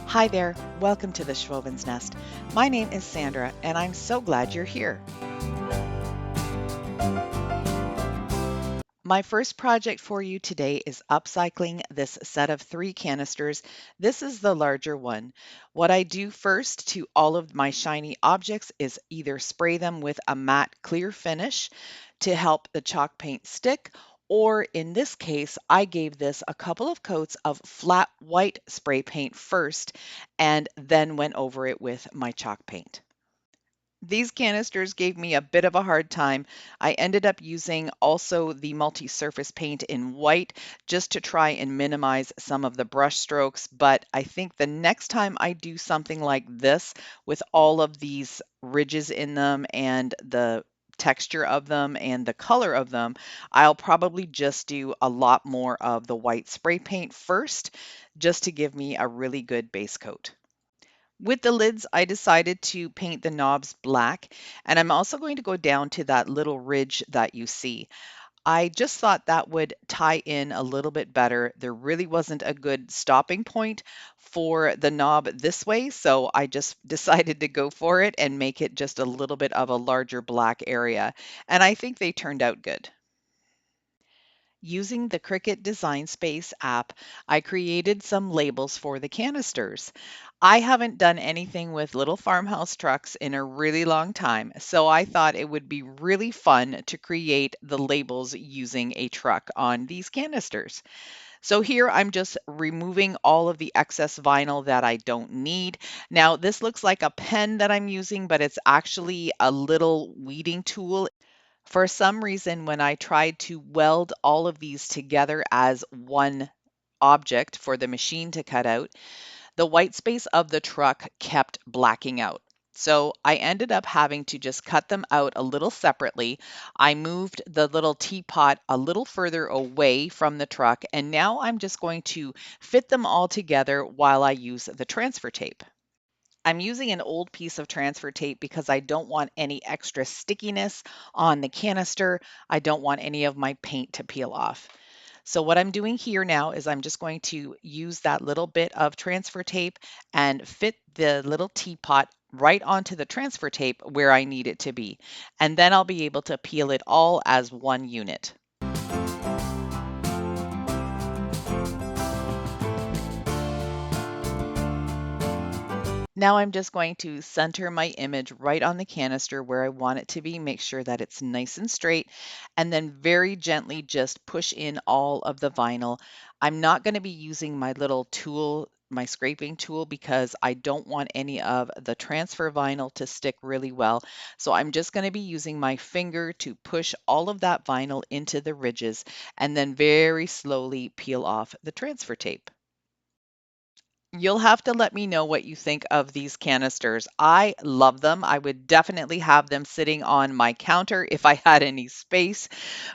Hi there, welcome to the Schwowin's Nest. My name is Sandra, and I'm so glad you're here. My first project for you today is upcycling this set of 3 canisters. This is the larger one. What I do first to all of my shiny objects is either spray them with a matte clear finish to help the chalk paint stick, or in this case, I gave this a couple of coats of flat white spray paint first and then went over it with my chalk paint. These canisters gave me a bit of a hard time. I ended up using also the multi-surface paint in white just to try and minimize some of the brush strokes, but I think the next time I do something like this with all of these ridges in them and the texture of them and the color of them, I'll probably just do a lot more of the white spray paint first just to give me a really good base coat. With the lids, I decided to paint the knobs black, and I'm also going to go down to that little ridge that you see. I just thought that would tie in a little bit better. There really wasn't a good stopping point for the knob this way, so I just decided to go for it and make it just a little bit of a larger black area. And I think they turned out good. Using the Cricut Design Space app, I created some labels for the canisters. I haven't done anything with little farmhouse trucks in a really long time, so I thought it would be really fun to create the labels using a truck on these canisters. So here I'm just removing all of the excess vinyl that I don't need. Now this looks like a pen that I'm using, but it's actually a little weeding tool. For some reason, when I tried to weld all of these together as one object for the machine to cut out, the white space of the truck kept blacking out. So I ended up having to just cut them out a little separately. I moved the little teapot a little further away from the truck, and now I'm just going to fit them all together while I use the transfer tape. I'm using an old piece of transfer tape because I don't want any extra stickiness on the canister. I don't want any of my paint to peel off. So what I'm doing here now is I'm just going to use that little bit of transfer tape and fit the little teapot right onto the transfer tape where I need it to be. And then I'll be able to peel it all as one unit. Now I'm just going to center my image right on the canister where I want it to be, make sure that it's nice and straight, and then very gently just push in all of the vinyl. I'm not going to be using my little tool, my scraping tool, because I don't want any of the transfer vinyl to stick really well. So I'm just going to be using my finger to push all of that vinyl into the ridges and then very slowly peel off the transfer tape. You'll have to let me know what you think of these canisters. I love them. I would definitely have them sitting on my counter if I had any space,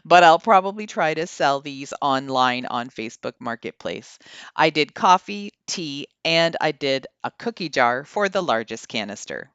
but I'll probably try to sell these online on Facebook Marketplace. I did coffee, tea, and I did a cookie jar for the largest canister.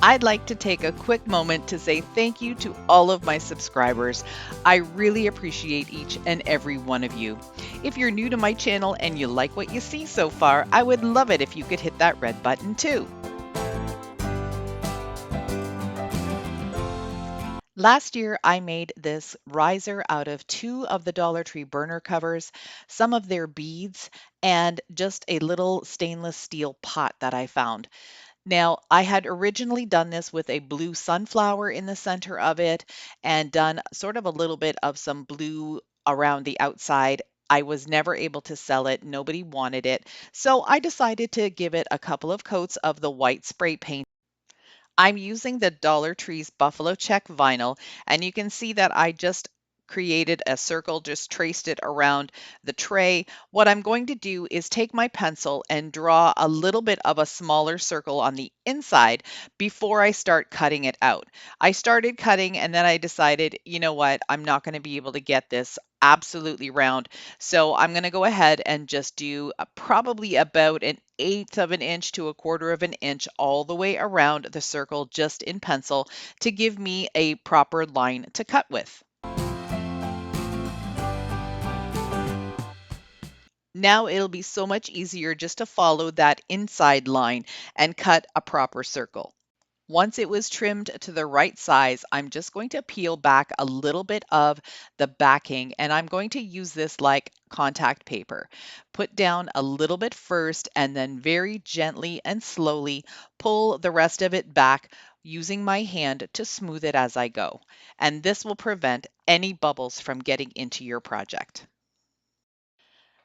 I'd like to take a quick moment to say thank you to all of my subscribers. I really appreciate each and every one of you. If you're new to my channel and you like what you see so far, I would love it if you could hit that red button too. Last year, I made this riser out of 2 of the Dollar Tree burner covers, some of their beads, and just a little stainless steel pot that I found. Now, I had originally done this with a blue sunflower in the center of it and done sort of a little bit of some blue around the outside. I was never able to sell it. Nobody wanted it. So I decided to give it a couple of coats of the white spray paint. I'm using the Dollar Tree's Buffalo Check vinyl, and you can see that I just created a circle, just traced it around the tray. What I'm going to do is take my pencil and draw a little bit of a smaller circle on the inside before I start cutting it out. I started cutting and then I decided, you know what, I'm not going to be able to get this absolutely round. So I'm going to go ahead and just do probably about an eighth of an inch to a quarter of an inch all the way around the circle just in pencil to give me a proper line to cut with. Now it'll be so much easier just to follow that inside line and cut a proper circle. Once it was trimmed to the right size, I'm just going to peel back a little bit of the backing, and I'm going to use this like contact paper. Put down a little bit first and then very gently and slowly pull the rest of it back using my hand to smooth it as I go. And this will prevent any bubbles from getting into your project.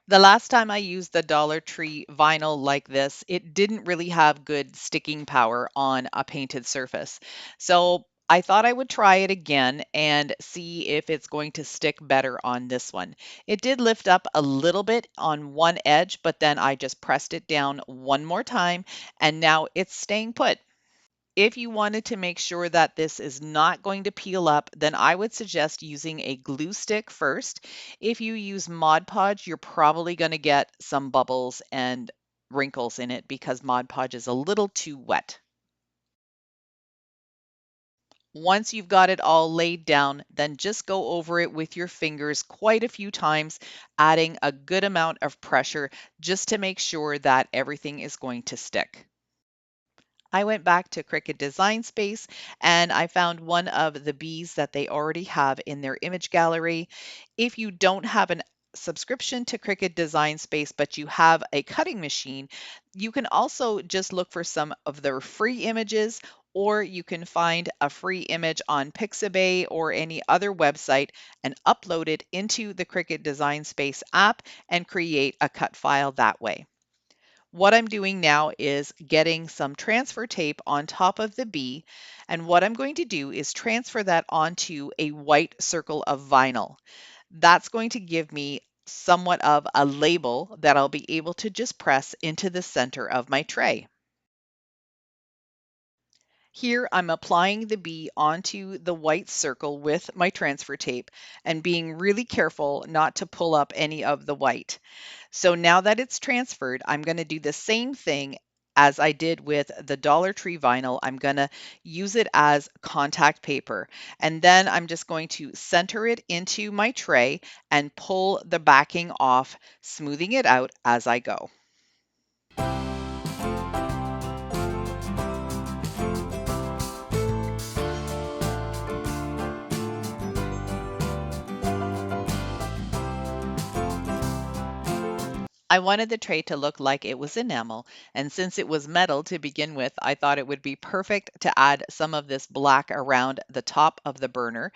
The last time I used the Dollar Tree vinyl like this, it didn't really have good sticking power on a painted surface. So I thought I would try it again and see if it's going to stick better on this one. It did lift up a little bit on one edge, but then I just pressed it down one more time and now it's staying put. If you wanted to make sure that this is not going to peel up, then I would suggest using a glue stick first. If you use Mod Podge, you're probably going to get some bubbles and wrinkles in it because Mod Podge is a little too wet. Once you've got it all laid down, then just go over it with your fingers quite a few times, adding a good amount of pressure just to make sure that everything is going to stick. I went back to Cricut Design Space and I found one of the bees that they already have in their image gallery. If you don't have a subscription to Cricut Design Space, but you have a cutting machine, you can also just look for some of their free images, or you can find a free image on Pixabay or any other website and upload it into the Cricut Design Space app and create a cut file that way. What I'm doing now is getting some transfer tape on top of the bee, and what I'm going to do is transfer that onto a white circle of vinyl. That's going to give me somewhat of a label that I'll be able to just press into the center of my tray. Here I'm applying the bee onto the white circle with my transfer tape and being really careful not to pull up any of the white. So now that it's transferred, I'm going to do the same thing as I did with the Dollar Tree vinyl. I'm going to use it as contact paper. And then I'm just going to center it into my tray and pull the backing off, smoothing it out as I go. I wanted the tray to look like it was enamel, and since it was metal to begin with, I thought it would be perfect to add some of this black around the top of the burner.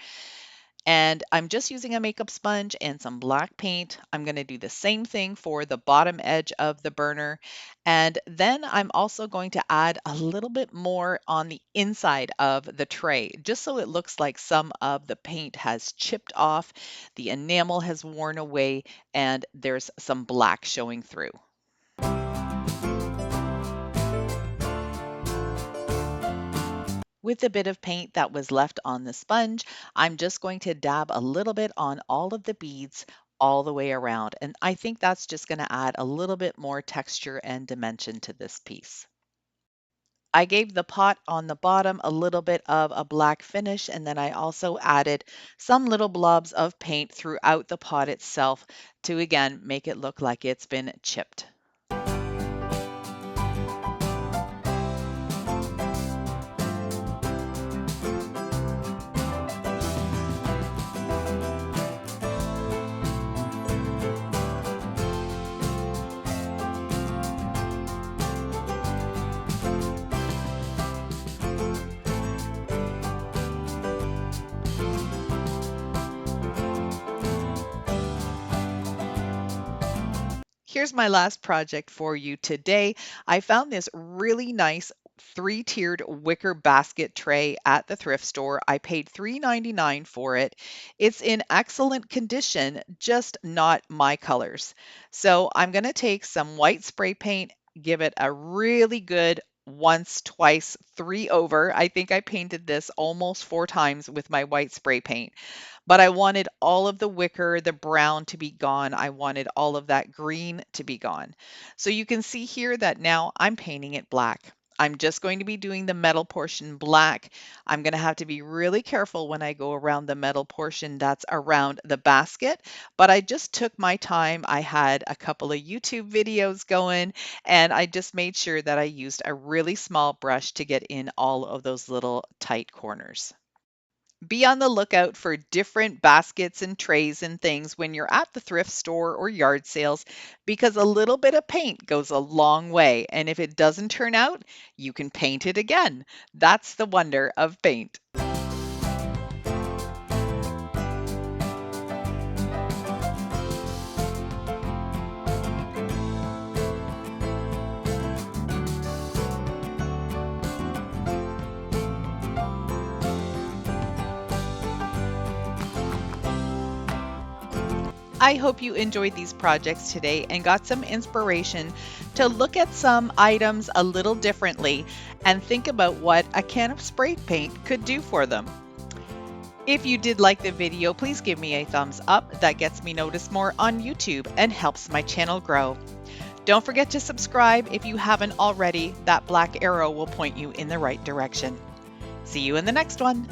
And I'm just using a makeup sponge and some black paint. I'm going to do the same thing for the bottom edge of the burner. And then I'm also going to add a little bit more on the inside of the tray, just so it looks like some of the paint has chipped off, the enamel has worn away, and there's some black showing through. With a bit of paint that was left on the sponge, I'm just going to dab a little bit on all of the beads all the way around. And I think that's just going to add a little bit more texture and dimension to this piece. I gave the pot on the bottom a little bit of a black finish, and then I also added some little blobs of paint throughout the pot itself to again make it look like it's been chipped. Here's my last project for you today. I found this really nice three-tiered wicker basket tray at the thrift store. I paid $3.99 for it. It's in excellent condition, just not my colors. So I'm going to take some white spray paint, give it a really good once, twice, three over. I think I painted this almost four times with my white spray paint. But I wanted all of the wicker, the brown to be gone. I wanted all of that green to be gone. So you can see here that now I'm painting it black. I'm just going to be doing the metal portion black. I'm going to have to be really careful when I go around the metal portion that's around the basket, but I just took my time. I had a couple of YouTube videos going, and I just made sure that I used a really small brush to get in all of those little tight corners. Be on the lookout for different baskets and trays and things when you're at the thrift store or yard sales because a little bit of paint goes a long way. And if it doesn't turn out, you can paint it again. That's the wonder of paint. I hope you enjoyed these projects today and got some inspiration to look at some items a little differently and think about what a can of spray paint could do for them. If you did like the video, please give me a thumbs up. That gets me noticed more on YouTube and helps my channel grow. Don't forget to subscribe if you haven't already. That black arrow will point you in the right direction. See you in the next one.